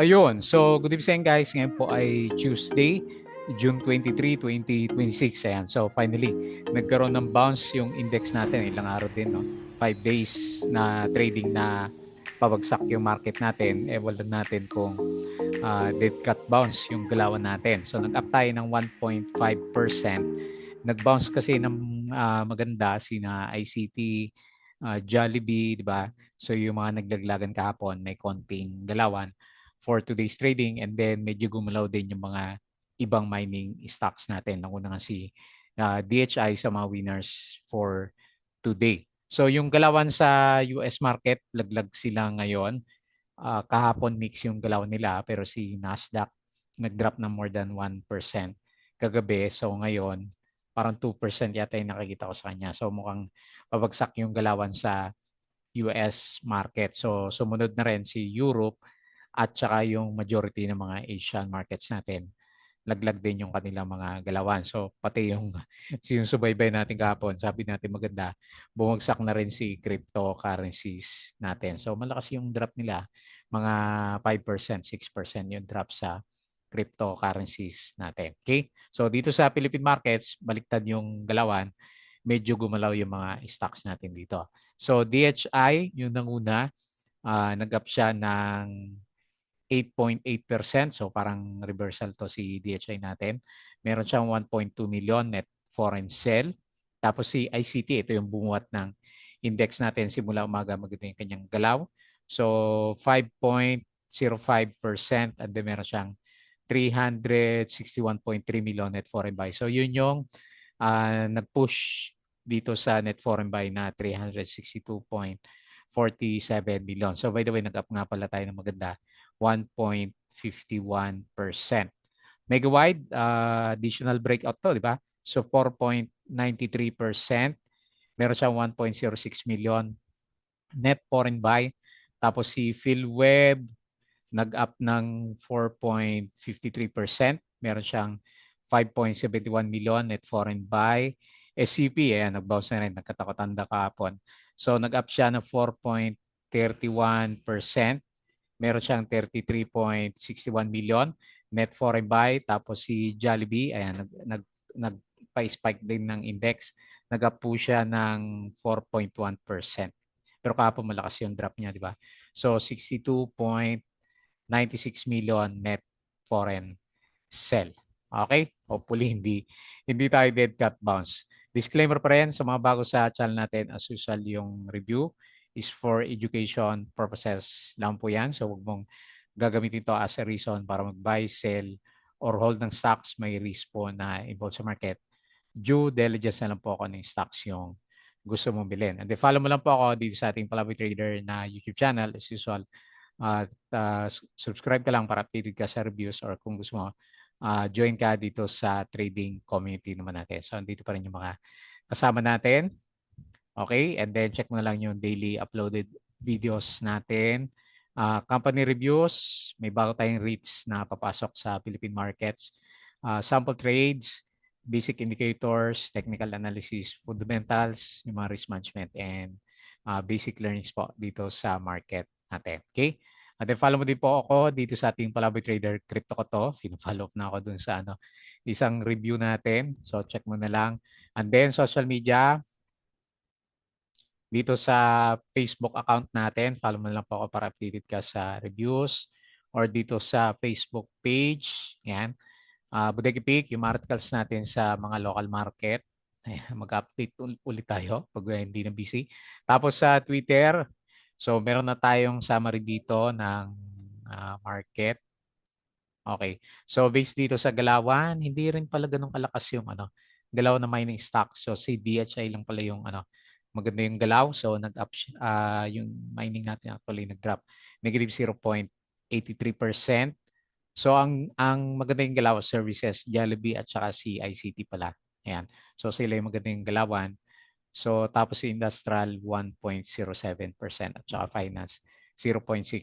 Ayun. So, good evening guys. Ngayon po ay Tuesday, June 23, 2026. Ayan. So, finally, nagkaroon ng bounce yung index natin. Ilang araw din, no? 5 days na trading na pabagsak yung market natin. Wala natin kung dead cut bounce yung galawan natin. So, nag-up tayo ng 1.5%. Nag-bounce kasi ng maganda sina ICT, Jollibee, di ba? So, yung mga naglaglagan kahapon, may konting galawan for today's trading, and then medyo gumalaw din yung mga ibang mining stocks natin. Nauna nga si DHI sa mga winners for today. So yung galawan sa US market, laglag sila ngayon. Kahapon mix yung galaw nila, pero si Nasdaq nag-drop na more than 1% kagabi. So ngayon, parang 2% yata yung nakikita ko sa kanya. So mukhang pabagsak yung galawan sa US market. So sumunod na rin si Europe at saka yung majority ng mga Asian markets natin. Laglag din yung kanilang mga galawan. So pati yung yung subaybay natin kahapon, sabi natin maganda, bumagsak na rin si cryptocurrencies natin. So malakas yung drop nila, mga 5%, 6% yung drop sa cryptocurrencies natin. Okay? So dito sa Philippine markets, baliktad yung galawan, medyo gumalaw yung mga stocks natin dito. So DHI, yung nanguna, nag-up siya ng 8.8%. So parang reversal to si DHI natin. Meron siyang 1.2 million net foreign sale. Tapos si ICT, ito yung bumuhat ng index natin simula umaga, maganda yung kanyang galaw. So 5.05%, and then meron siyang 361.3 million net foreign buy. So yun yung nag-push dito sa net foreign buy na 362.47 million. So by the way, nag-up nga pala tayo ng maganda, 1.51%. Mega-wide, additional breakout to, di ba? So 4.93%. Meron siyang 1.06 million net foreign buy. Tapos si PhilWeb, nag-up ng 4.53%. Meron siyang 5.71 million net foreign buy. SCP, nag-bounce na rin, nagkatakotanda kahapon. So nag-up siya ng 4.31%. Meron siyang 33.61 million net foreign buy. Tapos si Jollibee, nagpa-spike din ng index. Nag-up po siya ng 4.1%. Pero kahapon malakas yung drop niya, di ba? So 62.96 million net foreign sell. Okay? Hopefully hindi tayo dead cut bounce. Disclaimer pa rin sa mga bago sa channel natin, as usual yung review is for education purposes lang po yan. So huwag mong gagamitin ito as a reason para mag-buy, sell, or hold ng stocks. May risk po na involved sa market. Due diligence na lang po ako ng stocks yung gusto mong bilhin. And then follow mo lang po ako dito sa ating Palaboy Trader na YouTube channel as usual. At subscribe ka lang para updated ka sa reviews, or kung gusto mo, join ka dito sa trading community naman natin. So, andito pa rin yung mga kasama natin. Okay? And then, check mo na lang yung daily uploaded videos natin. Company reviews, may bago tayong REITs na papasok sa Philippine markets. Sample trades, basic indicators, technical analysis, fundamentals, yung mga risk management, and basic learnings po dito sa market natin. Okay? At then follow mo din po ako dito sa ating Palaboy Trader Crypto ko to. Follow up na ako dun sa isang review natin. So check mo na lang. And then social media, dito sa Facebook account natin, follow mo lang po ako para updated ka sa reviews, or dito sa Facebook page. Yan. Bodega Peak, yung articles natin sa mga local market. Mag-update ulit tayo pag hindi na busy. Tapos sa Twitter, so meron na tayong summary dito ng market. Okay. So based dito sa galawan, hindi rin pala ganun kalakas yung galaw na mining stock. So si DHI lang pala yung maganda yung galaw. So nag-up yung mining natin actually nag-drop. Negative 0.83%. So ang maganda yung galaw services, Jollibee at saka si ICT pala. Ayan. So sila yung maganda yung galawan. So tapos si industrial 1.07% at saka finance 0.6%.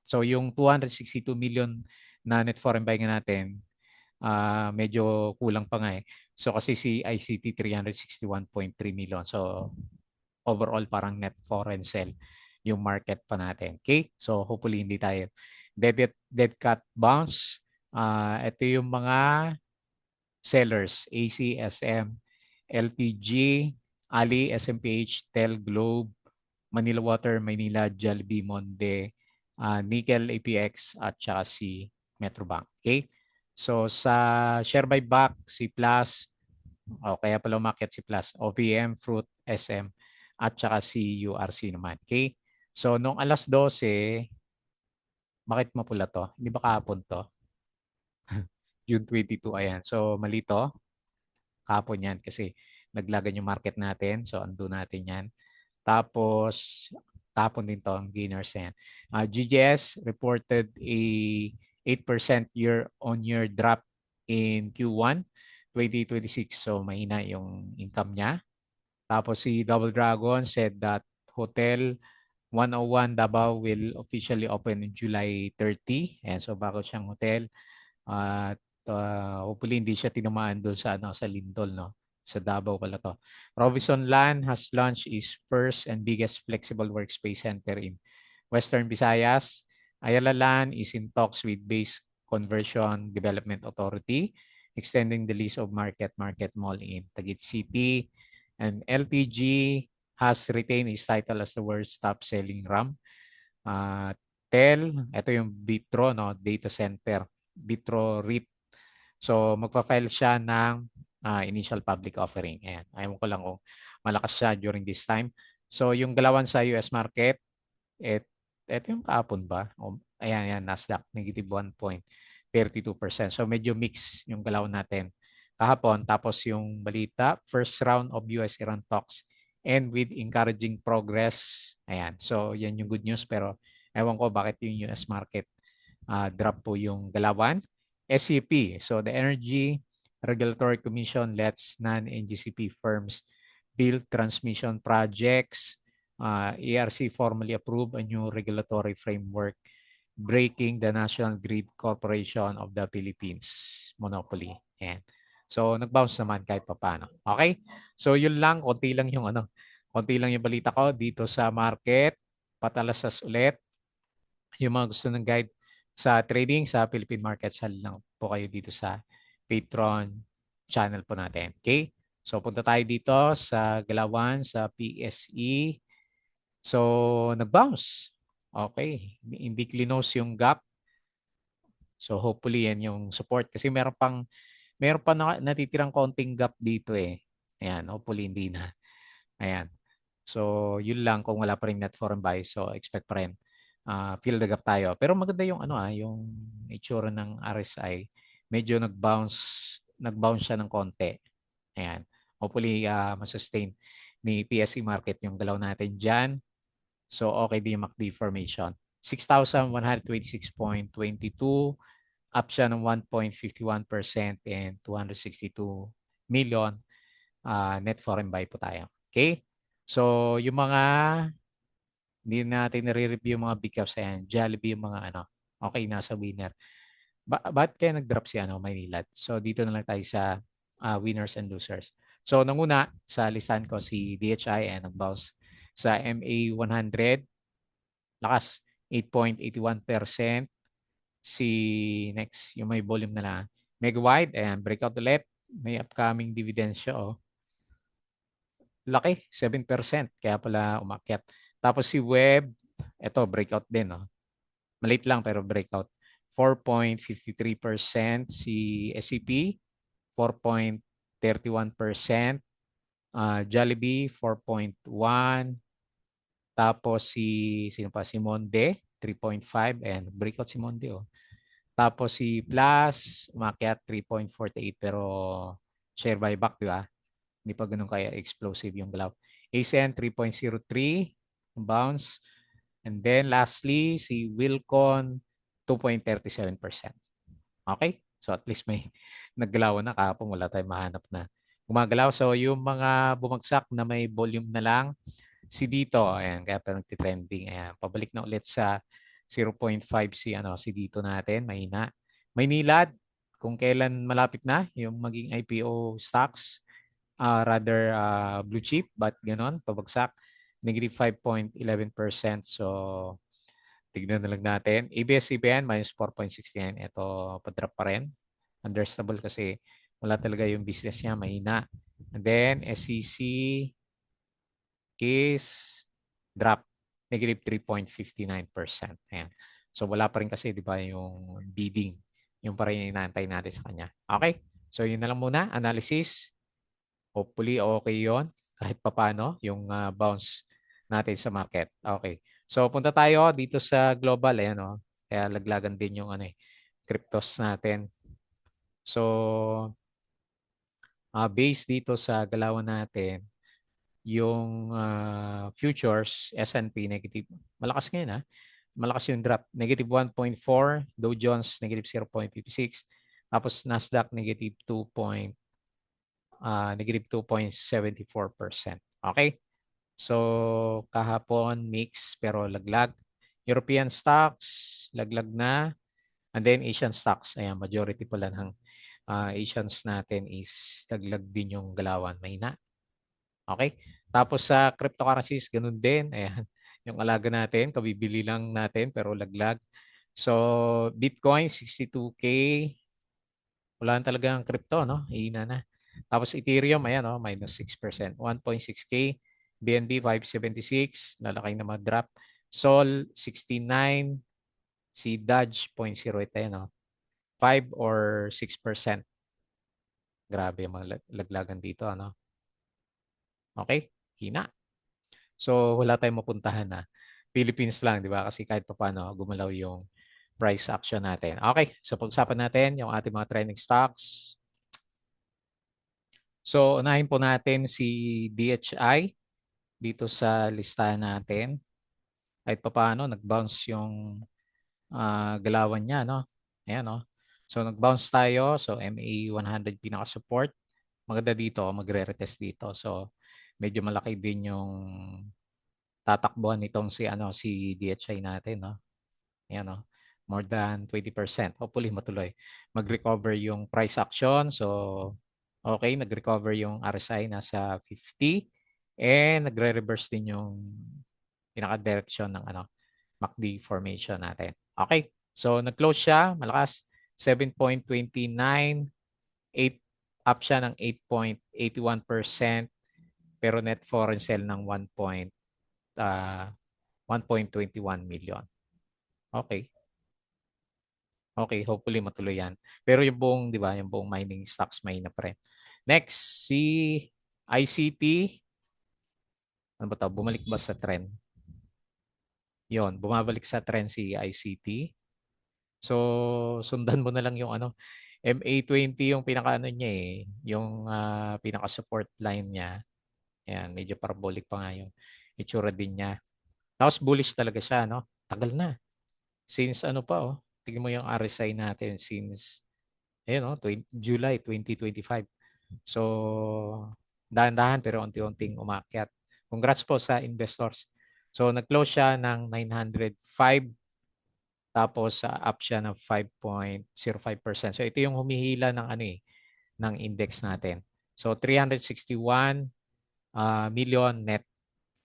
So yung 262 million na net foreign buying natin, medyo kulang pa nga eh. So kasi si ICT 361.3 million. So overall parang net foreign sell yung market pa natin. Okay? So hopefully hindi tayo dead cat bounce. Ito yung mga sellers, AC, SM, LPG, Ali, SMPH, Tel, Globe, Manila Water, Maynila, Jollibee, Monde, Nickel, APX, at saka si Metrobank. Okay? So sa share buyback, si Plus, kaya pala umakyat si Plus, OPM, Fruit, SM, at saka si URC naman. Okay? So nung alas 12, bakit mapula to? Hindi ba kahapon to? June 22, ayan. So mali to. Kahapon yan kasi naglagan yung market natin. So undo natin yan. Tapos, tapon din to ang gainers yan. GGS reported a 8% year-on-year drop in Q1 2026. So, mahina yung income niya. Tapos, si Double Dragon said that Hotel 101 Davao will officially open in July 30. And so, bago siyang hotel. At hopefully hindi siya tinamaan doon sa sa Lindol, no? Sa Davao pala to. Robinson Land has launched its first and biggest flexible workspace center in Western Visayas. Ayala Land is in talks with Base Conversion Development Authority, extending the lease of Market Mall in Taguig City. And LTG has retained its title as the world's top-selling RAM. TEL, ito yung Bitro, no? Data Center. Bitro REIT. So magpa-file siya ng initial public offering. Ayan. Ayaw ko lang kung malakas siya during this time. So yung galawan sa US market, ito yung kahapon ba? Ayan, ayan, Nasdaq, negative 1.32%. So medyo mix yung galaw natin kahapon. Tapos yung balita, first round of US-Iran talks and with encouraging progress. Ayan. So yan yung good news pero ewan ko bakit yung US market drop po yung galawan. SCP, so the Energy Regulatory Commission lets non-NGCP firms build transmission projects. ERC formally approved a new regulatory framework breaking the National Grid Corporation of the Philippines monopoly. Ayan. So nag-bounce naman kahit papaano. Okay? So yun lang, konti lang yung konti lang yung balita ko dito sa market. Patalasas ulit. Yung mga gusto ng guide sa trading sa Philippine markets, hal lang po kayo dito sa Patreon channel po natin. Okay? So punta tayo dito sa Galawan, sa PSE. So nag-bounce. Okay. Hindi close yung gap. So hopefully yan yung support kasi meron pa natitirang konting gap dito eh. Ayan, hopefully hindi na. Ayan. So, yun lang kung wala pa rin net foreign buy. So, expect pa rin. Fill the gap tayo. Pero maganda yung yung itsura ng RSI. Medyo nag-bounce siya ng konti. Ayan. Hopefully, masustain ni PSE market yung galaw natin dyan. So, okay din yung MACD formation. 6,126.22. Up siya ng 1.51% and 262 million. Net foreign buy po tayo. Okay? So, yung mga hindi natin nare-review yung mga big caps ayan. Jollibee yung mga okay, nasa winner. Ba't kaya nag-drop si Maynilad? So, dito na lang tayo sa winners and losers. So, nanguna sa listahan ko si DHI and nag-bounce sa MA 100. Lakas, 8.81%. Si next, yung may volume na lang. Megawide, ayan, breakout ulit. May upcoming dividend siya, laki, 7%. Kaya pala umakyat. Tapos si Web, ito, breakout din. Maliit lang pero breakout. 4.53%. Si SCP, 4.31%. Jollibee, 4.1%. Tapos sino pa? Si Monde, 3.5%. And breakout si Monde. Tapos si Plus, umakyat 3.48 pero share buyback, di ba? Hindi pa ganun kaya explosive yung galaw. ASEAN 3.03 bounce. And then lastly, si Wilcon 2.37%. Okay? So at least may naggalaw na kahapon. Wala tayong mahanap na gumagalaw. So yung mga bumagsak na may volume na lang, si dito, ayan, kaya pa nagtitrending. Ayan, pabalik na ulit sa 0.5 si dito natin, mahina. Maynilad, kung kailan malapit na yung maging IPO stocks, rather blue chip, but ganon, pabagsak. Negative 5.11%. So, Tignan na lang natin. ABS-CBN minus 4.69. Ito, pa-drop pa rin. Understandable kasi wala talaga yung business niya, mahina. And then, SCC is drop, negative 3.59%. Ayan. So, wala pa rin kasi, di ba, yung bidding. Yung pa rin yung inaantay natin sa kanya. Okay? So, yun na lang muna. Analysis. Hopefully, okay yon kahit papano yung bounce natin sa market. Okay. So, punta tayo dito sa global. Ayan, oh. Kaya laglagan din yung cryptos natin. So, based dito sa galawan natin, yung futures, S&P negative. Malakas ngayon ha. Malakas yung drop. Negative 1.4, Dow Jones negative 0.56, tapos Nasdaq negative 2.74%. Okay? So, kahapon mix pero laglag. European stocks, laglag na. And then Asian stocks, ayan, majority pala ng Asians natin is laglag din yung galawan. Mahina. Okay? Tapos sa cryptocurrencies, ganun din. Ayan, yung alaga natin, kabibili lang natin pero laglag. So, Bitcoin, 62K. Wala na talaga ang crypto, no? Hina na. Tapos Ethereum, ayan, no? Minus 6%. 1.6K. BNB, 576. Lalaki na mag-drop. Sol, 69. Si Dodge, 0.08. Ayan, no? 5 or 6%. Grabe yung mga laglagan dito, ano? Okay? Hina. So, wala tayong mapuntahan na. Philippines lang, di ba? Kasi kahit pa paano, gumalaw yung price action natin. Okay, so pag-usapan natin yung ating mga trending stocks. So, unahin po natin si DHI dito sa listahan natin. Kahit pa paano, nag-bounce yung galawan niya, no? Ayan, no? So, nag-bounce tayo. So, MA100 pinaka-support. Maganda dito, magre-retest dito. So, medyo malaki din yung tatakbuhan nitong si DHI natin, no? Ayan, no? More than 20%. Hopefully matuloy. Mag-recover yung price action. So, okay, nag-recover yung RSI nasa 50 and nagre-reverse din yung pinaka-direction ng MACD formation natin. Okay. So, nag-close siya, malakas 7.29, 8 up siya ng 8.81%, pero net foreign sale ng 1.21 million. Okay. Okay, hopefully matuloy yan. Pero yung buong, di ba, yung buong mining stocks may na pa rin. Next, si ICT. Ano ba to? Bumalik ba sa trend? Yon, bumabalik sa trend si ICT. So, sundan mo na lang yung MA20 yung pinaka niya eh. Yung pinaka-support line niya. Ayan, medyo parabolic pa nga yung itsura din niya. Tapos bullish talaga siya, no? Tagal na. Since tingnan mo yung RSI natin since July 2025. So, dahan-dahan pero unti-unting umakyat. Congrats po sa investors. So, nag-close siya ng 905 tapos up siya ng 5.05%. So, ito yung humihila ng ng index natin. So, 361 million net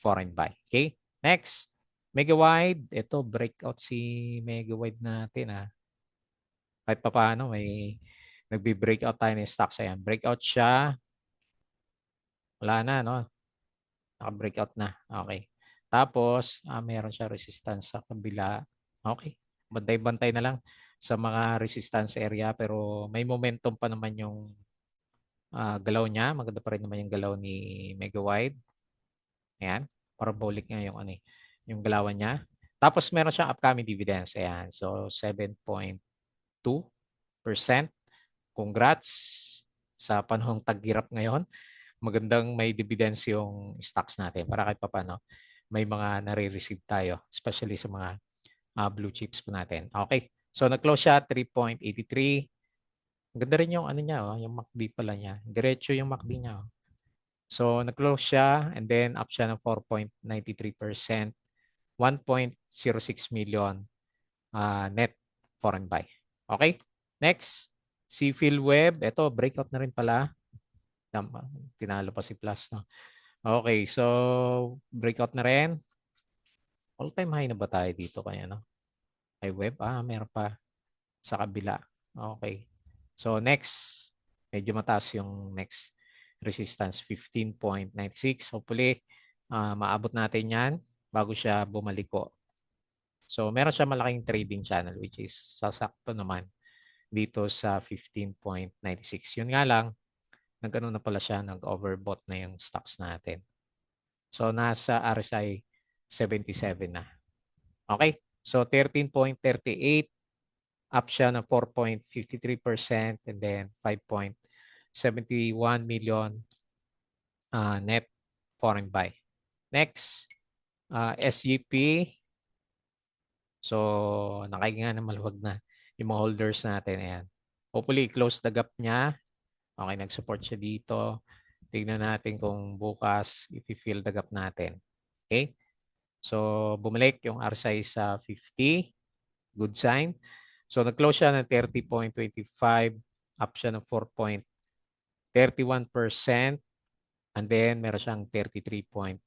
foreign buy. Okay? Next, Megawide. Ito, breakout si Megawide natin. Kahit pa paano, may nagbi-breakout tayo ng stocks. Ayan, breakout siya. Wala na, no? Naka-breakout na. Okay. Tapos, meron siya resistance sa kabila. Okay. Bantay-bantay na lang sa mga resistance area pero may momentum pa naman yung galaw niya. Maganda pa rin naman yung galaw ni Megawide. Ayan. Parabolic nga yung yung galawan niya. Tapos meron siyang upcoming dividends. Ayan. So 7.2%. Congrats sa panahong taghirap ngayon. Magandang may dividends yung stocks natin para kahit paano may mga nare-receive tayo, especially sa mga blue chips po natin. Okay. So nag-close siya 3.83. Ganda rin yung niya, yung MACD pala niya. Diretso yung MACD niya. So nag-close siya and then up siya ng 4.93%, 1.06 million net foreign buy. Okay? Next, si PhilWeb. Ito, breakout na rin pala. Tinalo pa si Plus. No? Okay, so breakout na rin. All-time high na ba tayo dito kaya? No? Ay web. Meron pa sa kabila. Okay. So next, medyo mataas yung next resistance, 15.96. Hopefully, maabot natin yan bago siya bumaliko. So meron siya malaking trading channel which is sasakto naman dito sa 15.96. Yun nga lang, nag-ano na pala siya, nag-overbought na yung stocks natin. So nasa RSI 77 na. Okay? So 13.38, up siya ng 4.53% and then 5.71 million net foreign buy. Next, SGP. So nakahinga na maluwag na yung mga holders natin. Ayan. Hopefully, close the gap niya. Okay, nag-support siya dito. Tignan natin kung bukas i-fill the gap natin. Okay? So, bumalik yung RSI sa 50. Good sign. So, nag-close siya ng 30.25. Up siya ng 4.31%. And then, meron siyang 33.61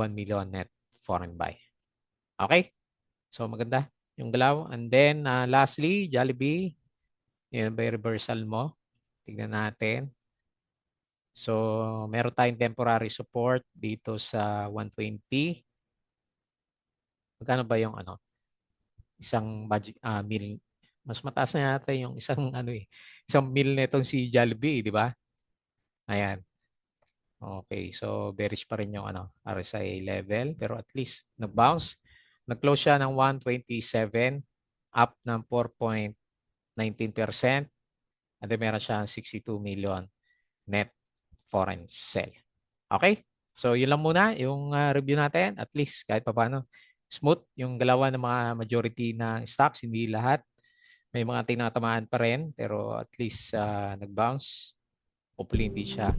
million net foreign buy. Okay? So, maganda yung galaw. And then, lastly, Jollibee. Yan ba yung reversal mo? Tignan natin. So, meron tayong temporary support dito sa 120. Magkano ba yung isang budget meal? Mas mataas na yata yung isang isang meal nitong si Jollibee, di ba? Ayan. Okay, so bearish pa rin yung RSI level pero at least nag-bounce. Nag-close siya ng 127, up ng 4.19%. And then meron siya 62 million net foreign sell. Okay? So, yun lang muna yung review natin. At least, kahit pa paano, smooth yung galawan ng mga majority na stocks. Hindi lahat. May mga tinatamaan pa rin. Pero at least, nag-bounce. Hopefully, hindi siya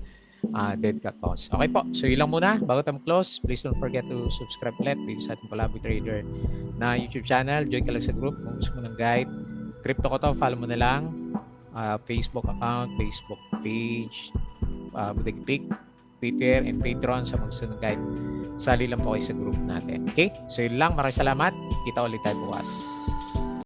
dead cut bounce. Okay po. So, yun lang muna. Bago tayo close, please don't forget to subscribe ulit dito sa ating Palaboy Trader na YouTube channel. Join ka lang sa group kung gusto mo ng guide. Crypto ko to, follow mo na lang. Facebook account, Facebook page, Budagpig, Twitter, and Patreon sa mga gusto ng guide. Sali lang po kayo sa group natin. Okay? So, yun lang. Maraming salamat. Kita ulit tayo bukas.